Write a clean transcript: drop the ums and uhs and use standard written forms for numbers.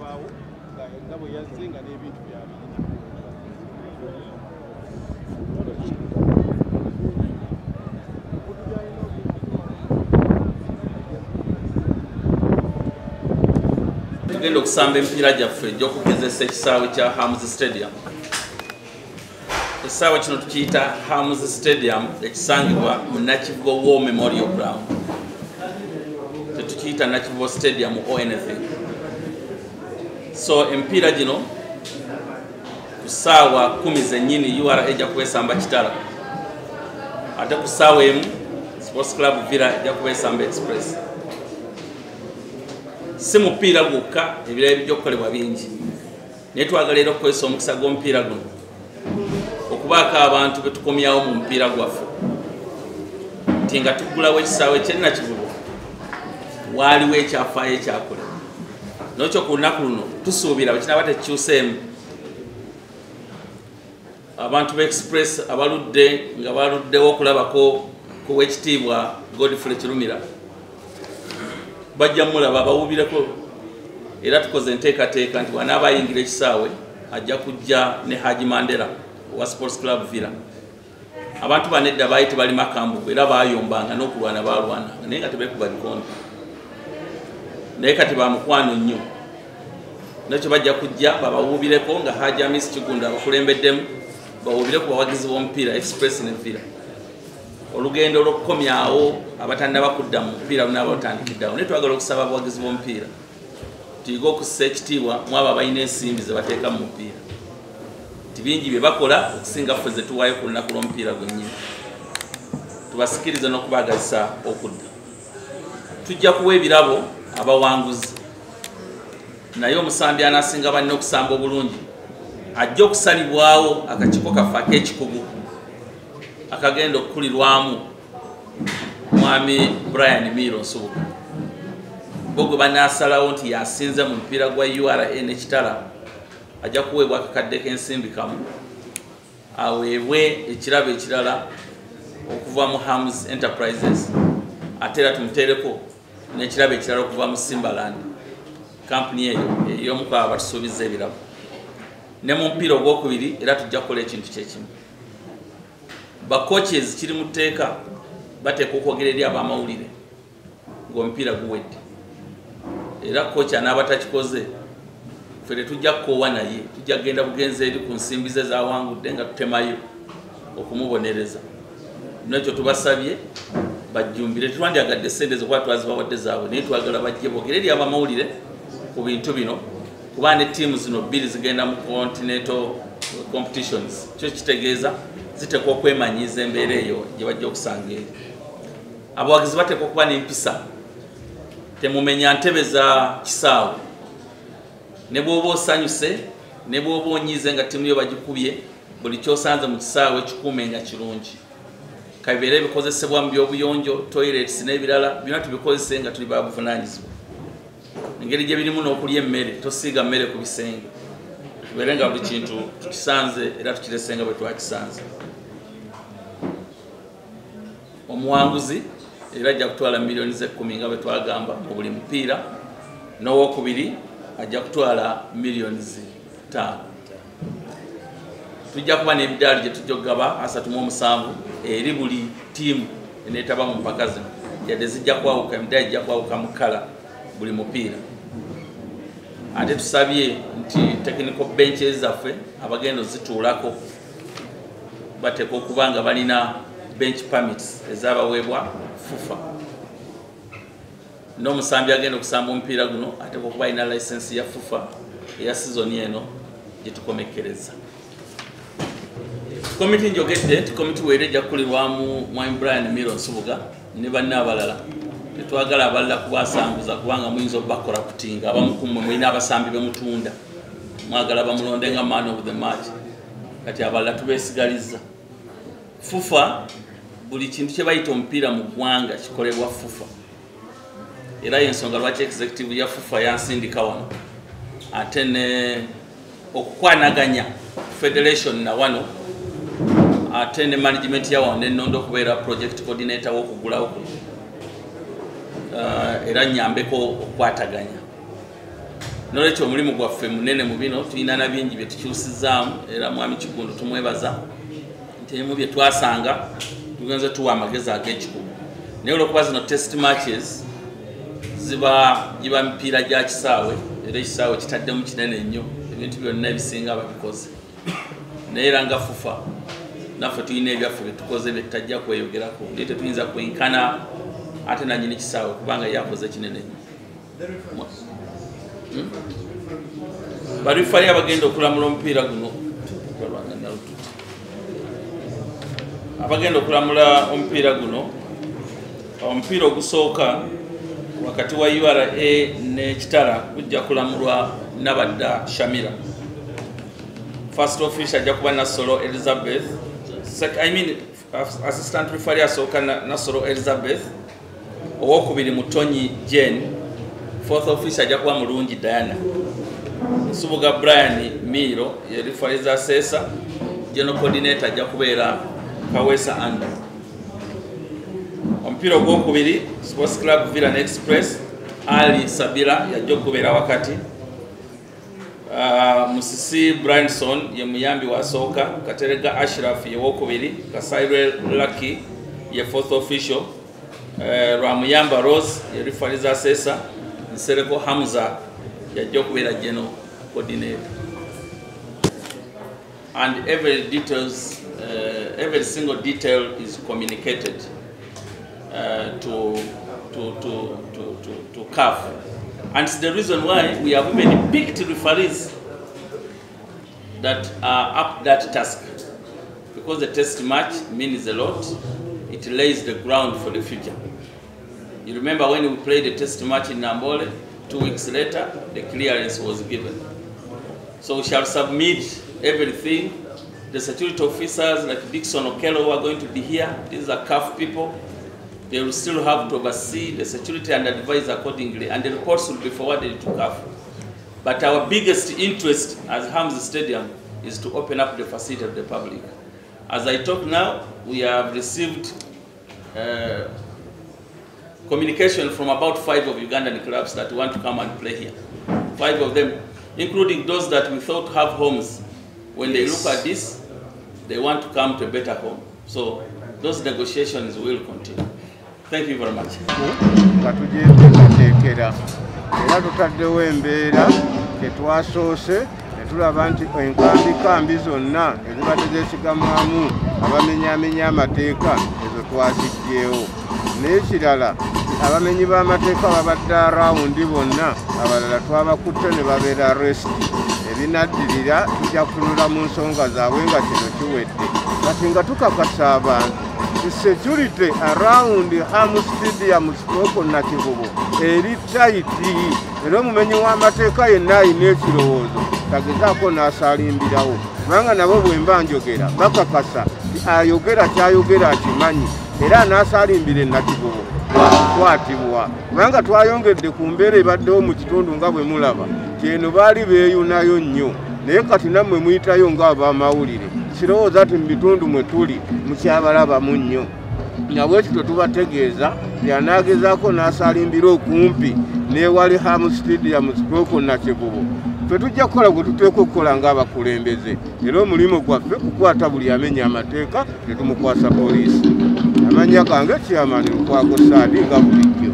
n'avaawo nga bwe yazze nga n'ebintu byabirina. Tugenda okusamba emipiira gyaffe egy'okugezesa ekisaawe kya Hamzi Stadium. Ekisaawe kino tukiyita Hamzi Stadium ekisangibwa mu Nakivubo War Memorial Ground. Tetukiyita Nakivubo Stadium or anything. So emipiira gino ku ssaawa 10 zennyini URA ejja kwesamba kitala. Ate ku ssaawa emu Sports Club Villa ejja kwesamba Express. Si mupiira gwokka ebirala ebijja okukolebwa bingi. Naye twagala era okukozesa omukisa gw'omupiira guno okubaako abantu be tukomyawo mu mupiira gwaffe nti nga tuggulawo ekisaawe ky'e Nakivubo waaliwo ekyafaayo ekyakolebwa. N'ekyo ku lunaku luno tusuubira bwe kinaaba tekikyuseemu abantu b'Express abaludde nga baluddewo okulabako ku w'ekitiibwa Godfrey Kirumira bajja mulaba bawubireko era tukoze enteekateeka nti bw'anaaba ayingira ekisaawe ajja kujja ne Haji Mandela wa Sports Club Villa. Abantu banedda baali tebali makambugu era baayombanga n'okulwana baalwananga naye nga tebeekuba bikonde naye kati bamukwano nnyo. Nakyo bajja kujja babawubireko nga Haji Amis Kigunda abakulembeddemu bawubire ku bawagizi b'omupiira Express ne Villa. Olugendo olw'okukomyawo abatannaba kudda mu mupiira lunaaba lutandikiddawo. Naye twagala okusaba abawagizi b'omupiira tuyiga okussa ekitiibwa mu abo abalina ensimbi ze bateeka mu mupiira. Nti bingi bye bakola okusinga ffe ze tuwaayo ku lunaku lw'omupiira gwennyini. Tubasikirize n'okubaagazisa okudda. Tujja kuwa ebirabo abawanguzi. Naye omusambi anaasinga balina okusamba obulungi ajja okusalibwawo akakiiko kaffe ak'ekikugu akagenda okukulirwamu mwami Brian Miro Nsubuga. Bogo banaasalawo nti yasinze mu mupiira gwa URA n'ekitala ajja kuweebwa akakadde k'ensimbi kamu aweebwe ekirabo ekirala okuva mu Hams Enterprises ate era tumuteereko n'ekirabo ekirala okuva mu Simbaland kampuni eyo ey'omu ku abo batusuubiza ebirabo. Ne mu mupiira ogwokubiri era tujja kukola ekintu kyekimu. Ba coaches kiri mu tteeka bateeka okwogera eri ab'amawulire ng'omupiira guwedde. Era coach anaaba takikoze ffe tetujja kukoowa naye tujja kugenda bugenzi eri ku nsimbi ze zaawangudde nga tutemayo okumubonereza. Nakyo tubasabye bajjumbire tetwandyagadde ssente zokuba twazibawadde zaabwe naye twagala bajje boogere eri ab'amawulire ku bintu bino kuba ne ttiimu zino bbiri zigenda mu continental competitions. Kyo kitegeeza ziteekwa okwemanyiiza embeera eyo gye bajja okusanga eri. Abawagizi bateekwa okuba n'empisa. Temumenya ntebe za kisaawe. Ne bw'oba osanyuse ne bw'oba onyiize nga ttiimu yo bagikubye buli kyosanze mu kisaawe kikuumenga kirungi. Kabibeere ebikozesebwa mu by'obuyonjo toilets n'ebirala byonna tubikozese nga tuli babuvunaanyizibwa. Engeri gye birimu n'okulya emmere tosiiga mmere ku bisenge. Tubeere nga buli kintu tukisanze era tukirese nga bwe twakisanze. Omuwanguzi era ajja kutwala miliyoni ze 10 nga bwe twagamba mu buli mupiira n'owokubiri ajja kutwala miliyoni ze 5. Tujja kuba n'emidaali gye tujja okugaba 37 eri buli ttiimu eneetaba mu mpaka zino yadde zijja kwawuka emidaali gijja kwawuka mu kkala buli mupiira. Ate tusabye nti technical benches zaffe abagenda ozituulako bateekwa okuba nga balina bench permits ezaabaweebwa FUFA. N'omusambi agenda okusamba omupiira guno ateekwa okuba alina license ya FUFA eya sizoni eno gye tukomekkereza. Komiti njogedde nti komiti weera ejja kukulirwamu mwami Brian Miro Nsubuga ne banna abalala. Tetwagala abalala kubasambuza kubanga muyinza okubakola kutinga abamu ku mmwe mulina abasambi be mutunda mwagala bamulonde nga man of the match kati abalala tubeesigalizza. FUFA buli kintu kye bayita omupiira mu ggwanga kikolebwa FUFA era y'ensonga lwaki executive ya FUFA yansindika wano ate ne okukwanaganya federation na wano ate ne management ya wano nennondo okubeera project coordinator w'okugulawo era nyambeko okukwataganya. Nolwekyo omulimu gwaffe munene mu bino, tulina na bingi bye tukyusizaamu era mwami Kigundu tumwebaza nti ebimu bye twasanga tugenze tuwa amagezi ag'ekikugu. Naye olw'okuba zino test matches giba mipiira gya kisaawe era ekisaawe kitaddemu kinene nnyo, ebintu byonna ebisinga babikoze. Naye era nga FUFA naffe tulina ebyaffe bye tukoze bye tutajja kweyogerako, naye tetuyinza kwenkana ate nannyini kisaawe kubanga yakoze kinene nnyo. Barifali abagenda okulamula omupiira guno, abagenda okulamula omupiira guno, omupiira ogusooka wakati wa URA ne Kitara kujja kulamulwa Nabadda Shamira. First official ajja kuba Nasolo Elizabeth, assistant referee asooka Nasolo Elizabeth, owokubiri Mutonyi Jane, fourth official ajja kuba Mulungi Diana. Nsubuga Brian Miro ye referee assessor, general coordinator ajja kubeera Kawesa Anda. Omupiira ogwokubiri Sports Club Villain Express, Ali Sabira yajja okubeera wakati. Musisi Branson ye muyambi wa sooka, Katerega Ashraf ye wokubiri, Kasaire Lucky ye fourth official, Rwamuyamba Rose ye referee assessor, Nsereko Hamza yajja okubeera general coordinator. And every single detail is communicated to CAF. And it's the reason why we have even picked referees that are up that task. Because the test match means a lot. It lays the ground for the future. You remember when we played the test match in Nambole, 2 weeks later, the clearance was given. So we shall submit everything. The security officers like Dixon Okello who are going to be here, these are CAF people. They will still have to oversee the security and advise accordingly, and the reports will be forwarded to CAF. But our biggest interest as Hams Stadium is to open up the facility of the public. As I talk now, we have received communication from about 5 of Ugandan clubs that want to come and play here. 5 of them, including those that we thought have homes. When they look at this, they want to come to a better home. So those negotiations will continue. Thank you very much. Era tutaddewo embeera tetwasoose netulaba nti enkambi zonna ezibadde zeesigamwamu abamenyaamenya amateeka ezo twazigyewo. N'ekirala abamenyi b'amateeka babadde arawundi bonna abalala twabakutte ne babeera arrest. Ebinaddirira tujja kutunula mu nsonga zaabwe nga kino kiwedde. Kati nga tukakasa abantu security around Ham Stadium Stroke Nakivubo eri taiti era omumenyi w'amateeka yenna alina ekirowoozo tagezaako n'asalimbirawo kubanga nabo bwe mba njogera bakakasa ayogera kyayogera akimanyi era n'asalimbira Nakivubo wakwatibwa kubanga twayongedde ku mbeera ebaddewo mu kitundu nga bwe mulaba kyeno baali beeyunayo nnyo naye kati nammwe muyitayo ng'abamawulire kirowooza ati mu bitundu mwe tuli mukyabalabamu nnyo nabwekityo tubategeeza yanaagezaako n'asalimbira okumpi n'ewali Ham Stadium Stroke Nakivubo. Ffe tujja kukola gwe tuteekwa okukola ng'abakulembeze era omulimu gwaffe kukwata buli amenya amateeka ne tumukwasa poliisi. Amannya gange Chairman Lukwago Saadi nga bulijjo.